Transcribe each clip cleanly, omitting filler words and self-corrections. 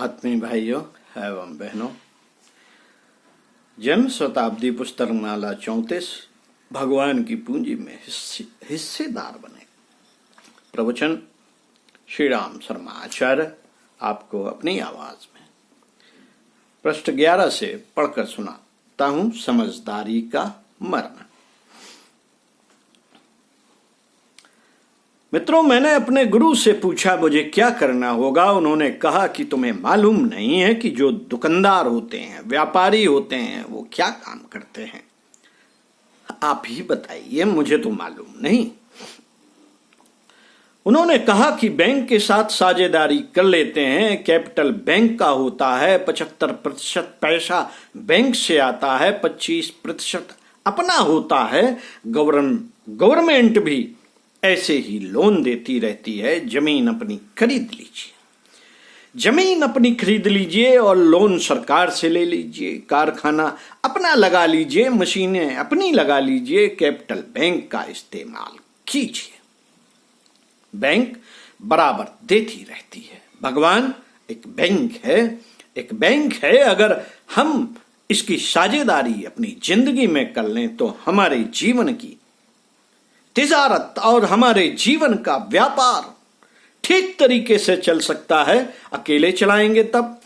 आत्मीय भाइयों एवं बहनों, जन्म शताब्दी पुस्तक माला 34 भगवान की पूंजी में हिस्सेदार बने। प्रवचन श्री राम शर्मा आचार्य आपको अपनी आवाज में पृष्ठ 11 से पढ़कर सुनाता हूं। समझदारी का मर्म। मित्रों, मैंने अपने गुरु से पूछा मुझे क्या करना होगा। उन्होंने कहा कि तुम्हें मालूम नहीं है कि जो दुकानदार होते हैं, व्यापारी होते हैं, वो क्या काम करते हैं। आप ही बताइए, मुझे तो मालूम नहीं। उन्होंने कहा कि बैंक के साथ साझेदारी कर लेते हैं। कैपिटल बैंक का होता है, 75% पैसा बैंक से आता है, 25% अपना होता है। गवर्नमेंट भी ऐसे ही लोन देती रहती है। जमीन अपनी खरीद लीजिए, जमीन अपनी खरीद लीजिए और लोन सरकार से ले लीजिए। कारखाना अपना लगा लीजिए, मशीनें अपनी लगा लीजिए। कैपिटल बैंक का इस्तेमाल कीजिए। बैंक बराबर देती रहती है। भगवान एक बैंक है। अगर हम इसकी साझेदारी अपनी जिंदगी में कर लें तो हमारे जीवन की तिजारत और हमारे जीवन का व्यापार ठीक तरीके से चल सकता है। अकेले चलाएंगे तब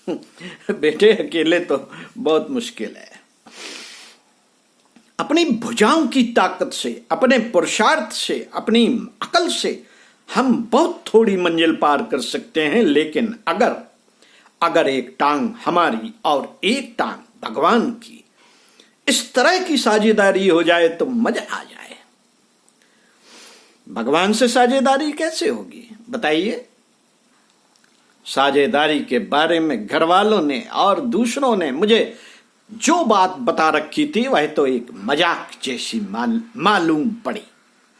बेटे, अकेले तो बहुत मुश्किल है। अपनी भुजाओं की ताकत से, अपने पुरुषार्थ से, अपनी अकल से हम बहुत थोड़ी मंजिल पार कर सकते हैं। लेकिन अगर एक टांग हमारी और एक टांग भगवान की, इस तरह की साझेदारी हो जाए तो मजा आ जाए। भगवान से साझेदारी कैसे होगी बताइए। साझेदारी के बारे में घर वालों ने और दूसरों ने मुझे जो बात बता रखी थी वह तो एक मजाक जैसी मालूम पड़ी,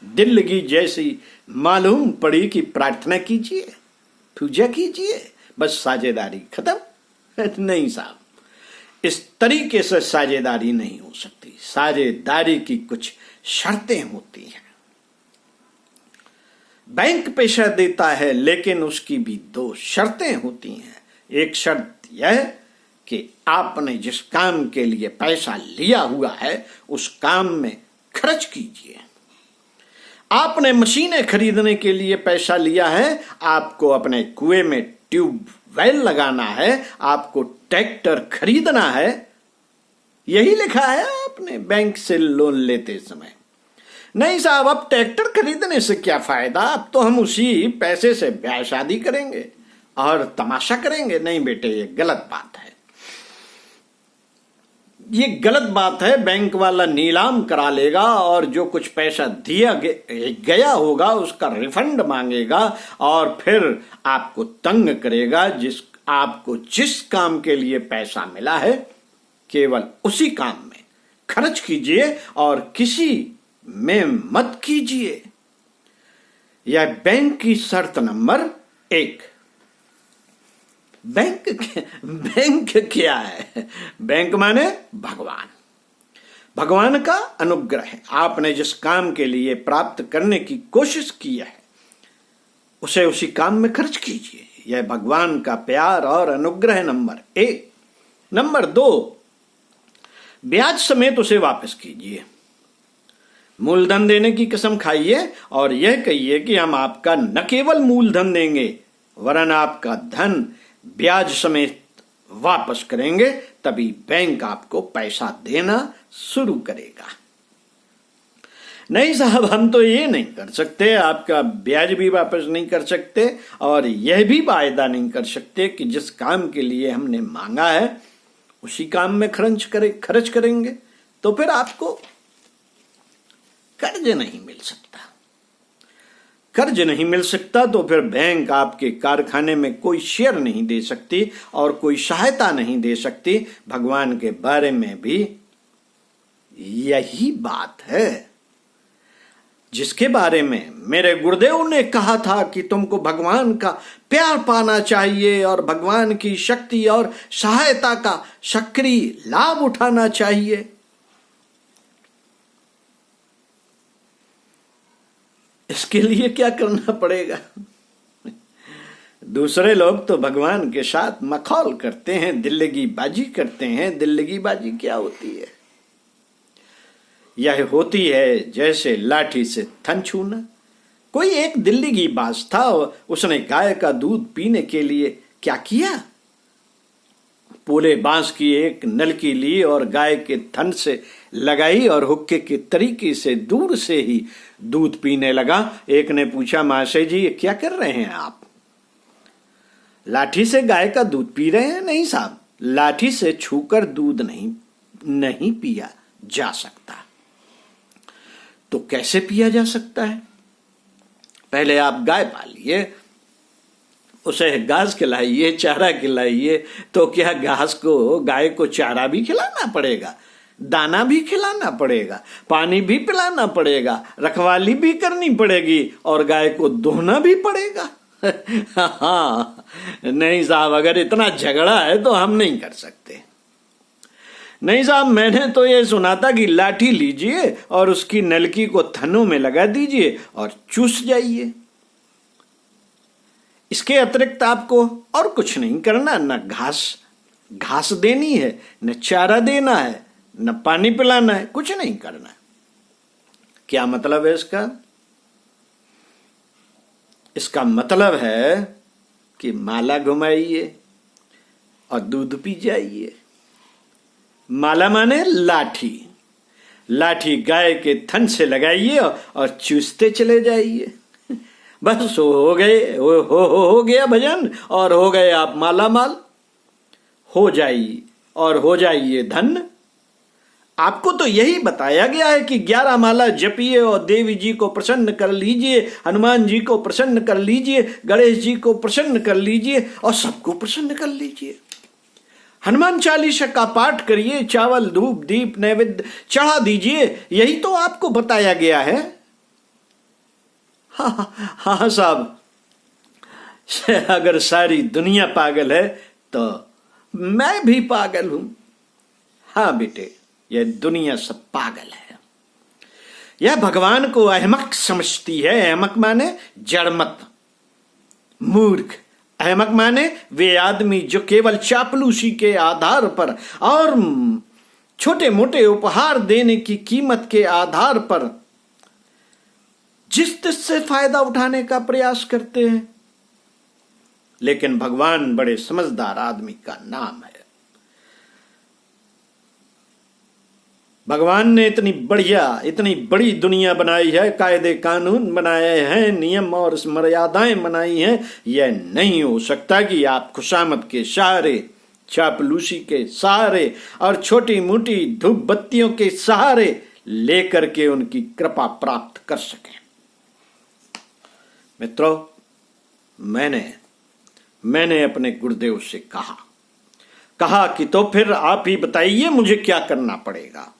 दिल लगी जैसी मालूम पड़ी कि प्रार्थना कीजिए, पूजा कीजिए, बस साझेदारी खत्म। नहीं साहब, इस तरीके से साझेदारी नहीं हो सकती। साझेदारी की कुछ शर्तें होती हैं। बैंक पैसा देता है लेकिन उसकी भी दो शर्तें होती हैं। एक शर्त यह कि आपने जिस काम के लिए पैसा लिया हुआ है उस काम में खर्च कीजिए। आपने मशीनें खरीदने के लिए पैसा लिया है, आपको अपने कुएं में ट्यूबवेल लगाना है, आपको ट्रैक्टर खरीदना है। यही लिखा है आपने बैंक से लोन लेते समय। नहीं साहब, अब ट्रैक्टर खरीदने से क्या फायदा, अब तो हम उसी पैसे से ब्याह शादी करेंगे और तमाशा करेंगे। नहीं बेटे, ये गलत बात है। ये गलत बात है। बैंक वाला नीलाम करा लेगा और जो कुछ पैसा दिया गया होगा उसका रिफंड मांगेगा और फिर आपको तंग करेगा। आपको जिस काम के लिए पैसा मिला है केवल उसी काम में खर्च कीजिए और किसी में मत कीजिए। यह बैंक की शर्त नंबर 1। बैंक क्या है? बैंक माने भगवान का अनुग्रह है। आपने जिस काम के लिए प्राप्त करने की कोशिश की है उसे उसी काम में खर्च कीजिए। यह भगवान का प्यार और अनुग्रह नंबर 1। नंबर 2, ब्याज समेत उसे वापस कीजिए। मूलधन देने की कसम खाइए और यह कहिए कि हम आपका न केवल मूलधन देंगे वरन आपका धन ब्याज समेत वापस करेंगे। तभी बैंक आपको पैसा देना शुरू करेगा। नहीं साहब, हम तो ये नहीं कर सकते, आपका ब्याज भी वापस नहीं कर सकते और यह भी वायदा नहीं कर सकते कि जिस काम के लिए हमने मांगा है उसी काम में खर्च करेंगे। तो फिर आपको कर्ज नहीं मिल सकता तो फिर बैंक आपके कारखाने में कोई शेयर नहीं दे सकती और कोई सहायता नहीं दे सकती। भगवान के बारे में भी यही बात है, जिसके बारे में मेरे गुरुदेव ने कहा था कि तुमको भगवान का प्यार पाना चाहिए और भगवान की शक्ति और सहायता का सक्रिय लाभ उठाना चाहिए। इसके लिए क्या करना पड़ेगा? दूसरे लोग तो भगवान के साथ मखौल करते हैं, दिल्लगी बाजी करते हैं। दिल्लगी बाजी क्या होती है? यह होती है जैसे लाठी से थन छूना। कोई एक दिल्लगी बाज था, उसने गाय का दूध पीने के लिए क्या किया? पोले बांस की एक नलकी ली और गाय के थन से लगाई और हुक्के के तरीके से दूर से ही दूध पीने लगा। एक ने पूछा, महाशय जी ये क्या कर रहे हैं आप? लाठी से गाय का दूध पी रहे हैं? नहीं साहब, लाठी से छूकर दूध नहीं पिया जा सकता। तो कैसे पिया जा सकता है? पहले आप गाय पालिए, उसे घास खिलाइए, चारा खिलाइए। तो क्या गाय को चारा भी खिलाना पड़ेगा, दाना भी खिलाना पड़ेगा, पानी भी पिलाना पड़ेगा, रखवाली भी करनी पड़ेगी और गाय को दोहना भी पड़ेगा। हाँ, नहीं साहब, अगर इतना झगड़ा है तो हम नहीं कर सकते। नहीं साहब, मैंने तो ये सुना था कि लाठी लीजिए और उसकी नलकी को थनों में लगा दीजिए और चूस जाइए। इसके अतिरिक्त आपको और कुछ नहीं करना, न घास देनी है, न चारा देना है, न पानी पिलाना है, कुछ नहीं करना है। क्या मतलब है इसका? इसका मतलब है कि माला घुमाइए और दूध पी जाइए। माला माने लाठी, लाठी गाय के थन से लगाइए और चूसते चले जाइए। बस हो गया भजन और हो गए आप माला माल। हो जाइए और हो जाइए धन। आपको तो यही बताया गया है कि 11 माला जपिए और देवी जी को प्रसन्न कर लीजिए, हनुमान जी को प्रसन्न कर लीजिए, गणेश जी को प्रसन्न कर लीजिए और सबको प्रसन्न कर लीजिए। हनुमान चालीसा का पाठ करिए, चावल धूप दीप नैवेद्य चढ़ा दीजिए। यही तो आपको बताया गया है। हाँ साहब, अगर सारी दुनिया पागल है तो मैं भी पागल हूं। हाँ बेटे, यह दुनिया सब पागल है। यह भगवान को अहमक समझती है। अहमक माने जड़मत, मूर्ख। अहमक माने वे आदमी जो केवल चापलूसी के आधार पर और छोटे मोटे उपहार देने की कीमत के आधार पर जिस से फायदा उठाने का प्रयास करते हैं। लेकिन भगवान बड़े समझदार आदमी का नाम है। भगवान ने इतनी बड़ी दुनिया बनाई है, कायदे कानून बनाए हैं, नियम और मर्यादाएं बनाई हैं। यह नहीं हो सकता कि आप खुशामद के सहारे, चापलूसी के सहारे और छोटी मोटी धूप बत्तियों के सहारे लेकर के उनकी कृपा प्राप्त कर सकें। मित्रों, मैंने अपने गुरुदेव से कहा कि तो फिर आप ही बताइए मुझे क्या करना पड़ेगा।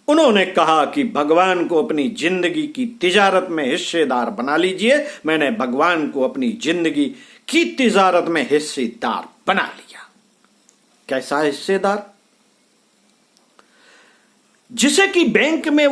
उन्होंने कहा कि भगवान को अपनी जिंदगी की तिजारत में हिस्सेदार बना लीजिए। मैंने भगवान को अपनी जिंदगी की तिजारत में हिस्सेदार बना लिया। कैसा हिस्सेदार? जैसे कि बैंक में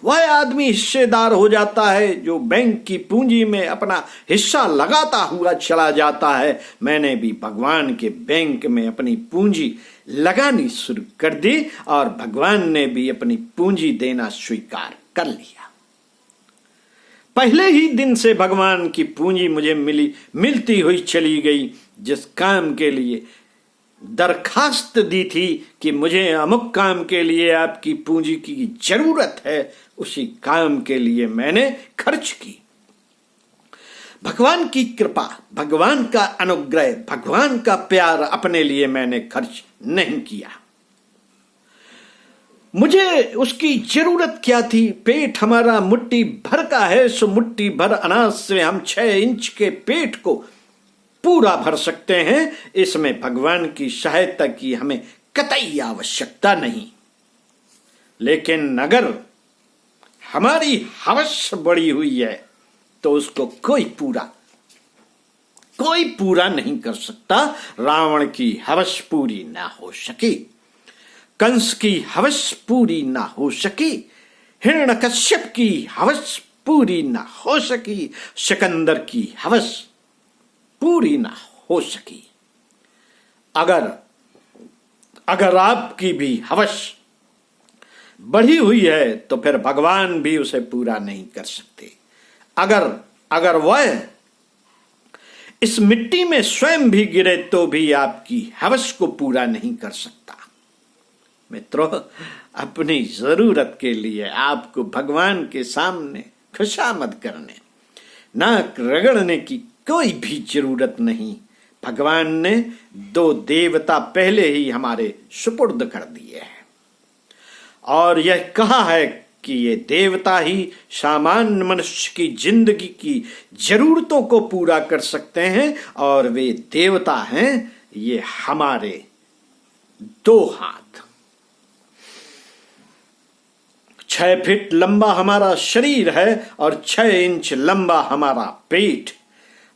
वह आदमी हिस्सेदार हो जाता है जो बैंक की पूंजी में अपना हिस्सा लगाता हुआ चला जाता है। मैंने भी भगवान के बैंक में अपनी पूंजी लगानी शुरू कर दी और भगवान ने भी अपनी पूंजी देना स्वीकार कर लिया। पहले ही दिन से भगवान की पूंजी मुझे मिलती हुई चली गई। जिस काम के लिए दरखास्त दी थी कि मुझे अमुक काम के लिए आपकी पूंजी की जरूरत है, उसी काम के लिए मैंने खर्च की। भगवान की कृपा, भगवान का अनुग्रह, भगवान का प्यार अपने लिए मैंने खर्च नहीं किया। मुझे उसकी जरूरत क्या थी? पेट हमारा मुट्ठी भर का है, सो मुट्ठी भर अनाज से हम 6 इंच के पेट को पूरा भर सकते हैं। इसमें भगवान की सहायता की हमें कतई आवश्यकता नहीं। लेकिन अगर हमारी हवस बढ़ी हुई है तो उसको कोई पूरा नहीं कर सकता। रावण की हवस पूरी ना हो सकी, कंस की हवस पूरी ना हो सकी, हिरण्यकश्यप की हवस पूरी न हो सकी, सिकंदर की हवस पूरी न हो सकी। अगर अगर आपकी भी हवस बढ़ी हुई है तो फिर भगवान भी उसे पूरा नहीं कर सकते। अगर वह इस मिट्टी में स्वयं भी गिरे तो भी आपकी हवस को पूरा नहीं कर सकता। मित्रों, अपनी जरूरत के लिए आपको भगवान के सामने खुशामद करने, नाक रगड़ने की कोई भी जरूरत नहीं। भगवान ने 2 देवता पहले ही हमारे सुपुर्द कर दिए हैं और यह कहा है कि ये देवता ही सामान्य मनुष्य की जिंदगी की जरूरतों को पूरा कर सकते हैं और वे देवता हैं ये हमारे 2 हाथ। 6 फीट लंबा हमारा शरीर है और 6 इंच लंबा हमारा पेट।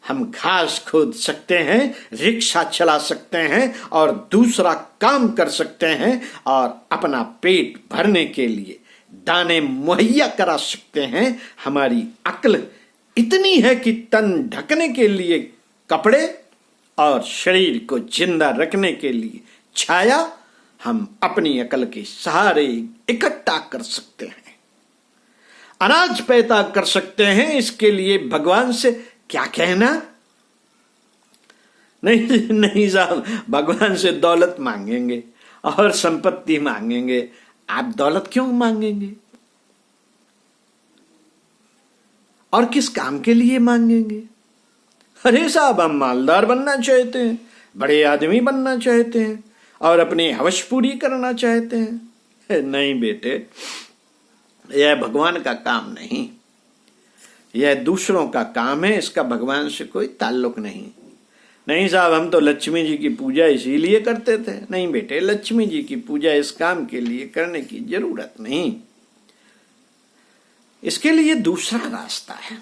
हम घास खोद सकते हैं, रिक्शा चला सकते हैं और दूसरा काम कर सकते हैं और अपना पेट भरने के लिए दाने मुहैया करा सकते हैं। हमारी अक्ल इतनी है कि तन ढकने के लिए कपड़े और शरीर को जिंदा रखने के लिए छाया हम अपनी अक्ल के सहारे इकट्ठा कर सकते हैं। अनाज पैदा कर सकते हैं, इसके लिए भगवान से क्या कहना। नहीं साहब, भगवान से दौलत मांगेंगे और संपत्ति मांगेंगे। आप दौलत क्यों मांगेंगे और किस काम के लिए मांगेंगे? अरे साहब, हम मालदार बनना चाहते हैं, बड़े आदमी बनना चाहते हैं और अपनी हवस पूरी करना चाहते हैं। नहीं बेटे, यह भगवान का काम नहीं, यह दूसरों का काम है। इसका भगवान से कोई ताल्लुक नहीं साहब, हम तो लक्ष्मी जी की पूजा इसीलिए करते थे। नहीं बेटे, लक्ष्मी जी की पूजा इस काम के लिए करने की जरूरत नहीं, इसके लिए दूसरा रास्ता है।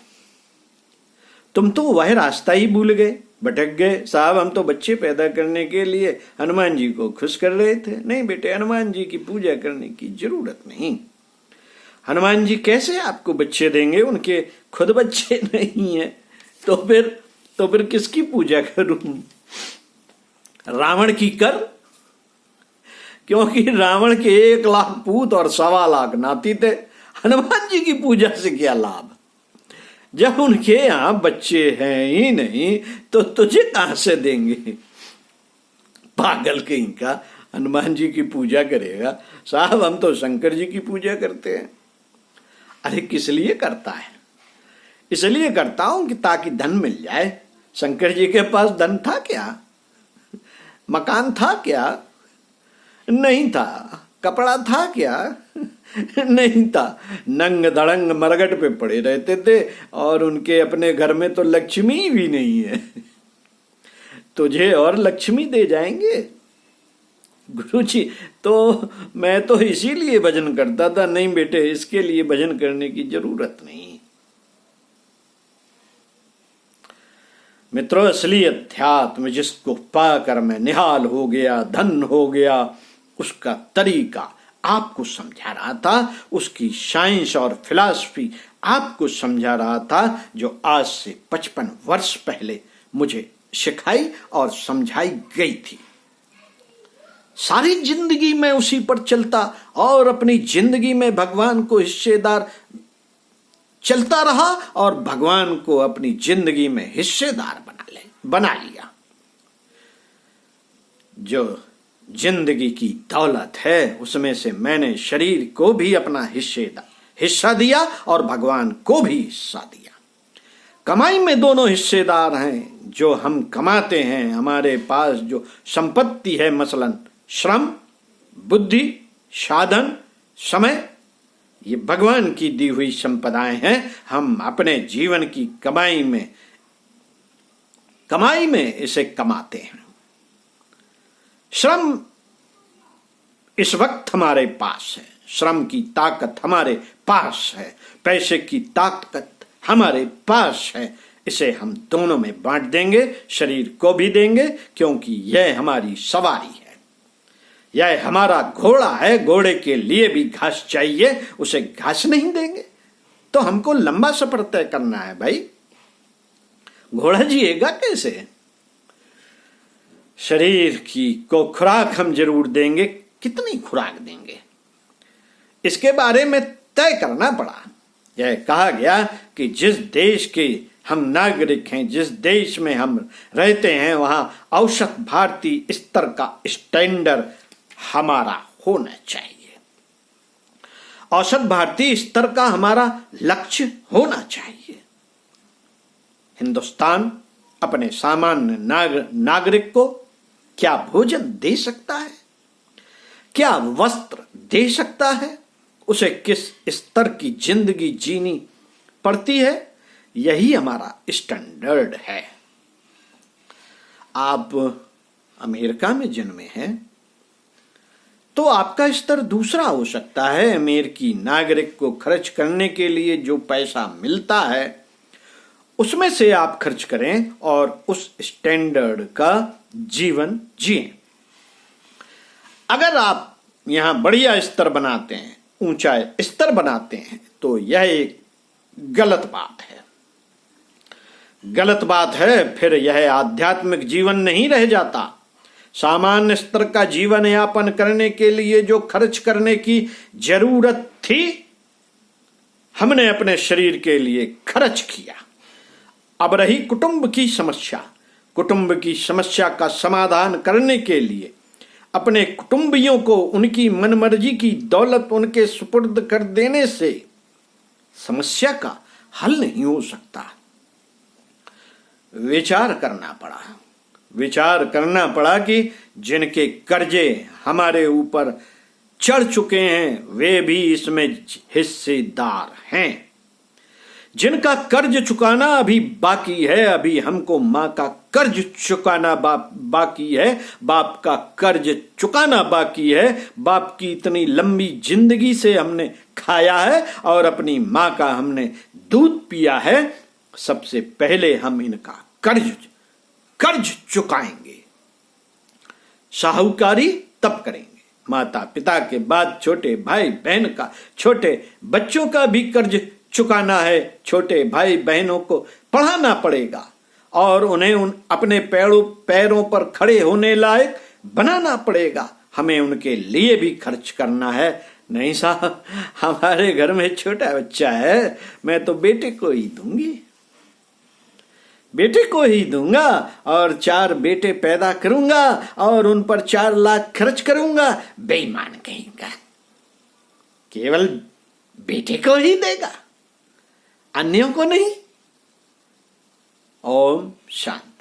तुम तो वह रास्ता ही भूल गए, भटक गए। साहब, हम तो बच्चे पैदा करने के लिए हनुमान जी को खुश कर रहे थे। नहीं बेटे, हनुमान जी की पूजा करने की जरूरत नहीं। हनुमान जी कैसे आपको बच्चे देंगे? उनके खुद बच्चे नहीं है, तो फिर किसकी पूजा करूं? रावण की कर, क्योंकि रावण के 1 लाख पूत और 1.25 लाख नाती थे। हनुमान जी की पूजा से क्या लाभ जब उनके यहां बच्चे हैं ही नहीं, तो तुझे कहां से देंगे? पागल कहीं का, हनुमान जी की पूजा करेगा? साहब, हम तो शंकर जी की पूजा करते हैं। अरे किस लिए करता है? इसलिए करता हूं कि ताकि धन मिल जाए। शंकर जी के पास धन था क्या? मकान था क्या? नहीं था। कपड़ा था क्या? नहीं था। नंग धड़ंग मरगट पे पड़े रहते थे और उनके अपने घर में तो लक्ष्मी भी नहीं है। तुझे और लक्ष्मी दे जाएंगे गुरुजी। तो मैं तो इसीलिए भजन करता था। नहीं बेटे, इसके लिए भजन करने की जरूरत नहीं। मित्रों, असली अध्यात्म जिसको पाकर मैं निहाल हो गया, धन हो गया, उसका तरीका आपको समझा रहा था, उसकी साइंस और फिलॉसफी आपको समझा रहा था, जो आज से 55 वर्ष पहले मुझे सिखाई और समझाई गई थी। सारी जिंदगी में उसी पर चलता और अपनी जिंदगी में भगवान को हिस्सेदार चलता रहा और भगवान को अपनी जिंदगी में हिस्सेदार बना लिया। जो जिंदगी की दौलत है उसमें से मैंने शरीर को भी अपना हिस्सा दिया और भगवान को भी हिस्सा दिया। कमाई में दोनों हिस्सेदार हैं। जो हम कमाते हैं, हमारे पास जो संपत्ति है, मसलन श्रम, बुद्धि, साधन, समय, ये भगवान की दी हुई संपदाएं हैं। हम अपने जीवन की कमाई में इसे कमाते हैं। श्रम इस वक्त हमारे पास है, श्रम की ताकत हमारे पास है, पैसे की ताकत हमारे पास है। इसे हम दोनों में बांट देंगे, शरीर को भी देंगे, क्योंकि यह हमारी सवारी है, यह हमारा घोड़ा है। घोड़े के लिए भी घास चाहिए, उसे घास नहीं देंगे? तो हमको लंबा सफर तय करना है भाई। घोड़ा जिएगा कैसे? शरीर की को खुराक हम जरूर देंगे, कितनी खुराक देंगे इसके बारे में तय करना पड़ा। यह कहा गया कि जिस देश के हम नागरिक हैं, जिस देश में हम रहते हैं, वहां औसत भारतीय स्तर का स्टैंडर्ड हमारा होना चाहिए। औसत भारतीय स्तर का हमारा लक्ष्य होना चाहिए। हिंदुस्तान अपने सामान्य नागरिक को क्या भोजन दे सकता है, क्या वस्त्र दे सकता है, उसे किस स्तर की जिंदगी जीनी पड़ती है, यही हमारा स्टैंडर्ड है। आप अमेरिका में जन्मे हैं तो आपका स्तर दूसरा हो सकता है। अमेरिकी नागरिक को खर्च करने के लिए जो पैसा मिलता है उसमें से आप खर्च करें और उस स्टैंडर्ड का जीवन जिएं। अगर आप यहां बढ़िया स्तर बनाते हैं, ऊंचा स्तर बनाते हैं, तो यह एक गलत बात है। गलत बात है, फिर यह आध्यात्मिक जीवन नहीं रह जाता। सामान्य स्तर का जीवन यापन करने के लिए जो खर्च करने की जरूरत थी, हमने अपने शरीर के लिए खर्च किया। अब रही कुटुंब की समस्या। कुटुंब की समस्या का समाधान करने के लिए अपने कुटुंबियों को उनकी मनमर्जी की दौलत उनके सुपुर्द कर देने से समस्या का हल नहीं हो सकता। विचार करना पड़ा कि जिनके कर्जे हमारे ऊपर चढ़ चुके हैं वे भी इसमें हिस्सेदार हैं। जिनका कर्ज चुकाना अभी बाकी है, अभी हमको माँ का कर्ज चुकाना बाकी है, बाप का कर्ज चुकाना बाकी है। बाप की इतनी लंबी जिंदगी से हमने खाया है और अपनी माँ का हमने दूध पिया है। सबसे पहले हम इनका कर्ज चुकाएंगे। साहूकारी तब करेंगे। माता पिता के बाद छोटे भाई बहन का, छोटे बच्चों का भी कर्ज चुकाना है। छोटे भाई बहनों को पढ़ाना पड़ेगा और उन्हें अपने पैरों पर खड़े होने लायक बनाना पड़ेगा। हमें उनके लिए भी खर्च करना है। नहीं साहब, हमारे घर में छोटा बच्चा है, मैं तो बेटे को ही दूंगा और 4 बेटे पैदा करूंगा और उन पर 4 लाख खर्च करूंगा। बेईमान कहेगा, केवल बेटे को ही देगा, अन्यों को नहीं। ओम शांति।